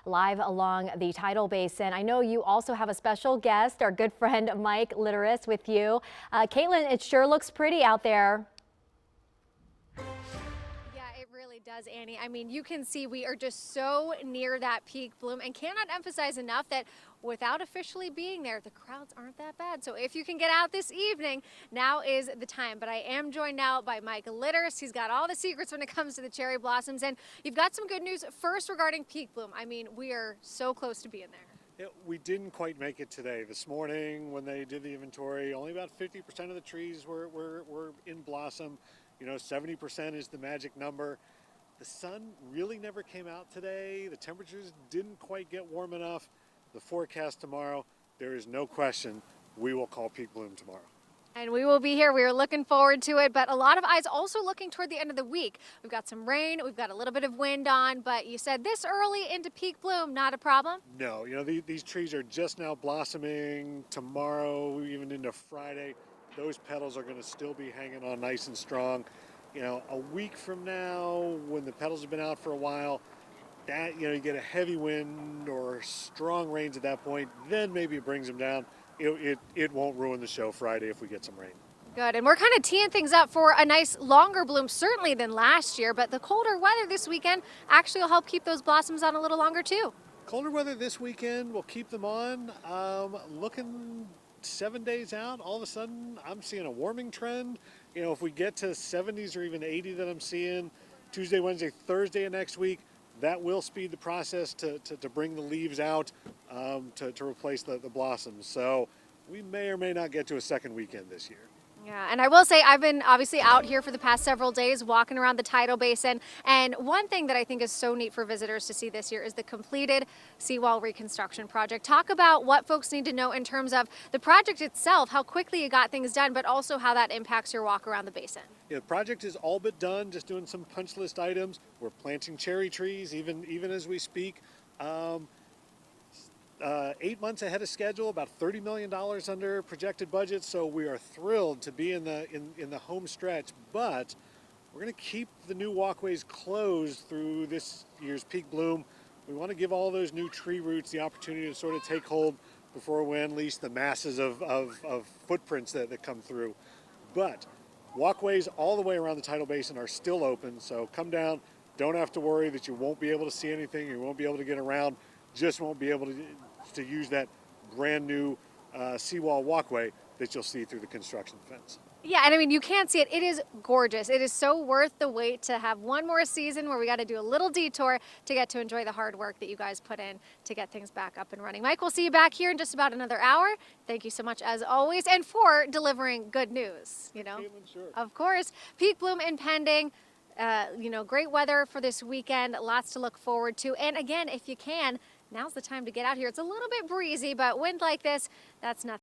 live along the tidal basin. I know you also have a special guest, our good friend Mike Litterst, with you. Caitlin, it sure looks pretty out there. It really does, Annie. I mean, you can see we are just so near that peak bloom and cannot emphasize enough that without officially being there, the crowds aren't that bad. So if you can get out this evening, now is the time. But I am joined now by Mike Litterst. He's got all the secrets when it comes to the cherry blossoms. And you've got some good news first regarding peak bloom. I mean, we are so close to being there. We didn't quite make it today. This morning when they did the inventory, only about 50% of the trees were in blossom. You know, 70% is the magic number. The sun really never came out today. The temperatures didn't quite get warm enough. The forecast tomorrow, there is no question, we will call peak bloom tomorrow. And we will be here. We are looking forward to it, but a lot of eyes also looking toward the end of the week. We've got some rain, we've got a little bit of wind on, but you said this early into peak bloom, not a problem? No, you know, these trees are just now blossoming. Tomorrow, even into Friday, those petals are going to still be hanging on nice and strong. You know, a week from now, when the petals have been out for a while, that, you know, you get a heavy wind or strong rains at that point, then maybe it brings them down. It won't ruin the show Friday if we get some rain. Good, and we're kind of teeing things up for a nice longer bloom, certainly than last year, but the colder weather this weekend actually will help keep those blossoms on a little longer too. Colder weather this weekend will keep them on. Looking 7 days out, all of a sudden I'm seeing a warming trend. You know, if we get to 70s or even 80 that I'm seeing Tuesday, Wednesday, Thursday of next week, that will speed the process to bring the leaves out to replace the blossoms. So we may or may not get to a second weekend this year. Yeah, and I will say I've been obviously out here for the past several days walking around the tidal basin, and one thing that I think is so neat for visitors to see this year is the completed seawall reconstruction project. Talk about what folks need to know in terms of the project itself, how quickly you got things done, but also how that impacts your walk around the basin. Yeah, the project is all but done, just doing some punch list items. We're planting cherry trees even as we speak. 8 months ahead of schedule, about $30 million under projected budget. So we are thrilled to be in the home stretch, but we're going to keep the new walkways closed through this year's peak bloom. We want to give all those new tree roots the opportunity to sort of take hold before we unleash the masses of footprints that come through. But walkways all the way around the tidal basin are still open, so come down. Don't have to worry that you won't be able to see anything, you won't be able to get around, just won't be able to use that brand new seawall walkway that you'll see through the construction fence. Yeah, and I mean, you can't see it. It is gorgeous. It is so worth the wait to have one more season where we got to do a little detour to get to enjoy the hard work that you guys put in to get things back up and running. Mike, we'll see you back here in just about another hour. Thank you so much as always, and for delivering good news, you know. Caitlin, sure. Of course, peak bloom impending. You know, great weather for this weekend, lots to look forward to. And again, if you can, now's the time to get out here. It's a little bit breezy, but wind like this, that's nothing.